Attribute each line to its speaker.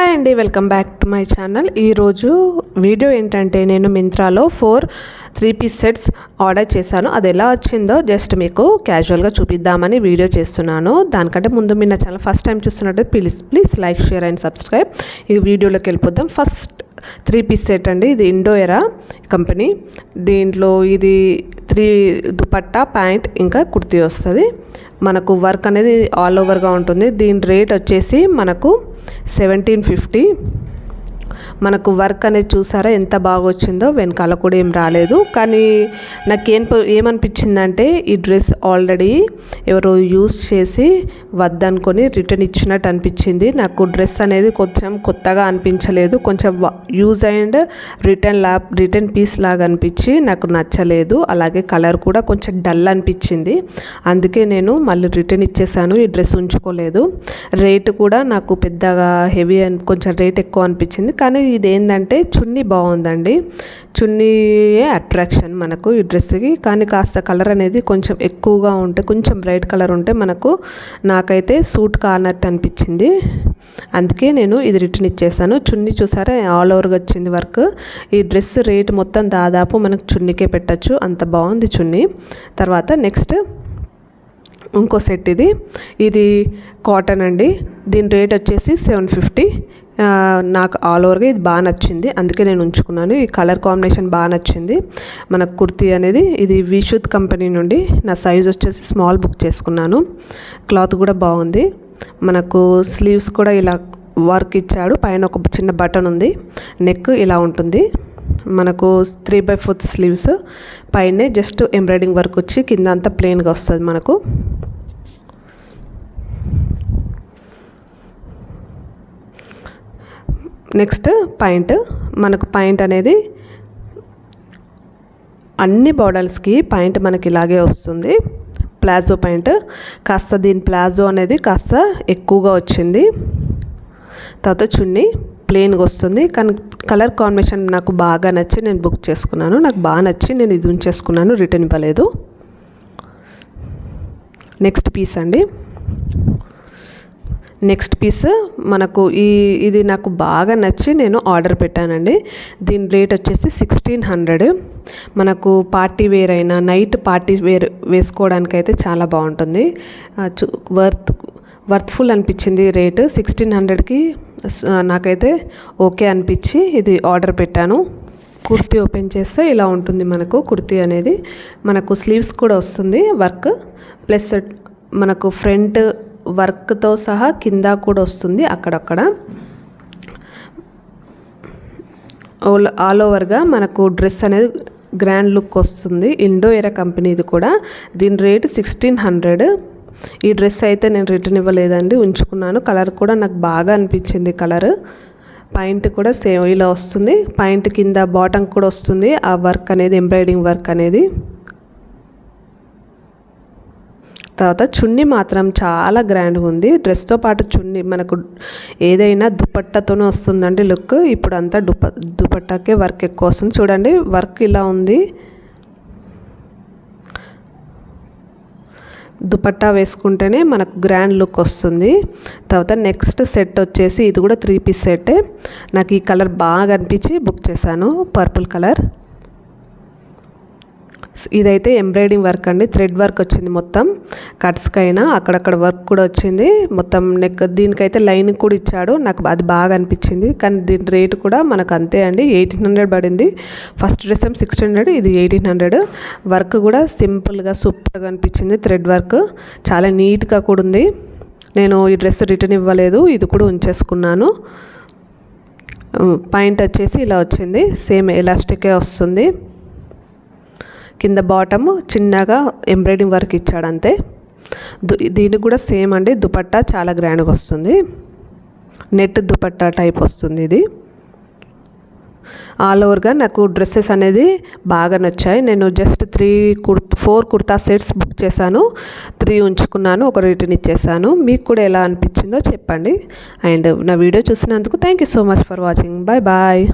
Speaker 1: Hi అండి, welcome back to my channel. ఈరోజు video ఏంటంటే నేను మింత్రాలో 4 3-piece సెట్స్ ఆర్డర్ చేశాను. అది ఎలా వచ్చిందో జస్ట్ మీకు క్యాజువల్గా చూపిద్దామని వీడియో చేస్తున్నాను. దానికంటే ముందు మీరు నా ఛానల్ ఫస్ట్ టైం చూస్తున్నట్టు please like, share and subscribe. ఈ వీడియోలోకి వెళ్ళిపోద్దాం. ఫస్ట్ 3-piece సెట్ అండి. ఇది ఇండోఎరా కంపెనీ. దీంట్లో ఇది 3 దుపట్టా, ప్యాంట్ ఇంకా కుర్తీ వస్తుంది. మనకు వర్క్ అనేది ఆల్ ఓవర్గా ఉంటుంది. దీని రేట్ వచ్చేసి మనకు 1750. మనకు వర్క్ అనేది చూసారా ఎంత బాగా వచ్చిందో. వెనకాల కూడా ఏం రాలేదు. కానీ నాకు ఏమనిపించిందంటే ఈ డ్రెస్ ఆల్రెడీ ఎవరో యూస్ చేసి వద్దనుకొని రిటర్న్ ఇచ్చినట్టు అనిపించింది. నాకు డ్రెస్ అనేది కొంచెం కొత్తగా అనిపించలేదు. కొంచెం యూజ్ అండ్ రిటర్న్ పీస్ లాగా అనిపించి నాకు నచ్చలేదు. అలాగే కలర్ కూడా కొంచెం డల్ అనిపించింది. అందుకే నేను మళ్ళీ రిటర్న్ ఇచ్చేసాను. ఈ డ్రెస్ ఉంచుకోలేదు. రేటు కూడా నాకు పెద్దగా హెవీ కొంచెం రేట్ ఎక్కువ అనిపించింది. కానీ ఇది ఏంటంటే చున్నీ బాగుందండి. చున్నీయే అట్రాక్షన్ మనకు ఈ డ్రెస్కి. కానీ కాస్త కలర్ అనేది కొంచెం ఎక్కువగా ఉంటే, కొంచెం బ్రైట్ కలర్ ఉంటే నాకైతే సూట్ కానట్టు అనిపించింది. అందుకే నేను ఇది రిటర్న్ ఇచ్చేసాను. చున్నీ చూసారా ఆల్ ఓవర్గా వచ్చింది వర్క్. ఈ డ్రెస్ రేట్ మొత్తం దాదాపు మనకు చున్నీకే పెట్టచ్చు, అంత బాగుంది చున్నీ. తర్వాత నెక్స్ట్ ఇంకో సెట్ ఇది కాటన్ అండి. దీని రేట్ వచ్చేసి 750. నాకు ఆల్ ఓవర్గా ఇది బాగా నచ్చింది, అందుకే నేను ఉంచుకున్నాను. ఈ కలర్ కాంబినేషన్ బాగా నచ్చింది. మనకు కుర్తీ అనేది ఇది విశుద్ధ్ కంపెనీ నుండి నా సైజ్ వచ్చేసి స్మాల్ బుక్ చేసుకున్నాను. క్లాత్ కూడా బాగుంది. మనకు స్లీవ్స్ కూడా ఇలా వర్క్ ఇచ్చాడు. పైన ఒక చిన్న బటన్ ఉంది. నెక్ ఇలా ఉంటుంది. మనకు 3/4 స్లీవ్స్. పైనే జస్ట్ ఎంబ్రాయిడింగ్ వర్క్ వచ్చి కింద అంతా ప్లెయిన్గా వస్తుంది మనకు. Next point. మనకు పాయింట్ అనేది అన్ని బార్డర్స్కి పాయింట్ మనకి ఇలాగే వస్తుంది. Palazzo point. కాస్త దీని ప్లాజో అనేది కాస్త ఎక్కువగా వచ్చింది. తర్వాత చున్నీ ప్లెయిన్గా వస్తుంది. కానీ కలర్ కాంబినేషన్ నాకు బాగా నచ్చి నేను బుక్ చేసుకున్నాను. నాకు బాగా నచ్చి నేను ఇది ఉంచేసుకున్నాను, రిటర్న్ ఇవ్వలేదు. నెక్స్ట్ పీస్ అండి. నెక్స్ట్ పీస్ మనకు ఇది నాకు బాగా నచ్చి నేను ఆర్డర్ పెట్టానండి. దీని రేట్ వచ్చేసి 1600. మనకు పార్టీ వేర్ అయినా నైట్ పార్టీ వేర్ వేసుకోవడానికైతే చాలా బాగుంటుంది. వర్త్ఫుల్ అనిపించింది రేటు. 1600కి నాకైతే ఓకే అనిపించి ఇది ఆర్డర్ పెట్టాను. కుర్తీ ఓపెన్ చేస్తే ఇలా ఉంటుంది మనకు కుర్తీ అనేది. మనకు స్లీవ్స్ కూడా వస్తుంది వర్క్, ప్లస్ మనకు ఫ్రంట్ వర్క్తో సహా కింద కూడా వస్తుంది అక్కడక్కడ. ఆల్ ఓవర్గా మనకు డ్రెస్ అనేది గ్రాండ్ లుక్ వస్తుంది. ఇండోఎరా కంపెనీ ఇది కూడా. దీని రేట్ 1600. ఈ డ్రెస్ అయితే నేను రిటర్న్ ఇవ్వలేదండి, ఉంచుకున్నాను. కలర్ కూడా నాకు బాగా అనిపించింది కలర్. పాయింట్ కూడా సేమ్ ఇలా వస్తుంది. పాయింట్ కింద బాటమ్ కూడా వస్తుంది ఆ వర్క్ అనేది, ఎంబ్రాయిడింగ్ వర్క్ అనేది. తర్వాత చున్నీ మాత్రం చాలా గ్రాండ్గా ఉంది. డ్రెస్తో పాటు చున్నీ మనకు ఏదైనా దుపట్టాతోనే వస్తుందండి లుక్. ఇప్పుడు అంతా దుపట్టాకే వర్క్ ఎక్కువ వస్తుంది. చూడండి వర్క్ ఇలా ఉంది. దుపట్టా వేసుకుంటేనే మనకు గ్రాండ్ లుక్ వస్తుంది. తర్వాత నెక్స్ట్ సెట్ వచ్చేసి ఇది కూడా 3-piece సెట్. నాకు ఈ కలర్ బాగా అనిపించి బుక్ చేశాను, పర్పుల్ కలర్. ఇదైతే ఎంబ్రాయిడింగ్ వర్క్ అండి. థ్రెడ్ వర్క్ వచ్చింది మొత్తం. కట్స్కైనా అక్కడక్కడ వర్క్ కూడా వచ్చింది మొత్తం. నెక్ దీనికైతే లైన్ కూడా ఇచ్చాడు. నాకు అది బాగా అనిపించింది. కానీ దీని రేటు కూడా మనకు అంతే అండి, 1800 పడింది. ఫస్ట్ డ్రెస్ 1600, ఇది 1800. వర్క్ కూడా సింపుల్గా సూపర్గా అనిపించింది. థ్రెడ్ వర్క్ చాలా నీట్గా కూడా ఉంది. నేను ఈ డ్రెస్ రిటర్న్ ఇవ్వలేదు, ఇది కూడా ఉంచేసుకున్నాను. పాయింట్ వచ్చేసి ఇలా వచ్చింది. సేమ్ ఎలాస్టికే వస్తుంది. కింద బాటమ్ చిన్నగా ఎంబ్రాయిడింగ్ వర్క్ ఇచ్చాడు అంతే. దీనికి కూడా సేమ్ అండి. దుపట్టా చాలా గ్రాండ్గా వస్తుంది. నెట్ దుపట్టా టైప్ వస్తుంది ఇది. ఆల్ ఓవర్గా నాకు డ్రెస్సెస్ అనేది బాగా నచ్చాయి. నేను జస్ట్ 4 కుర్తా సెట్స్ బుక్ చేశాను. 3 ఉంచుకున్నాను, ఒక రిటర్న్ ఇచ్చేసాను. మీకు కూడా ఎలా అనిపించిందో చెప్పండి. అండ్ నా వీడియో చూసినందుకు thank you so much for watching. Bye.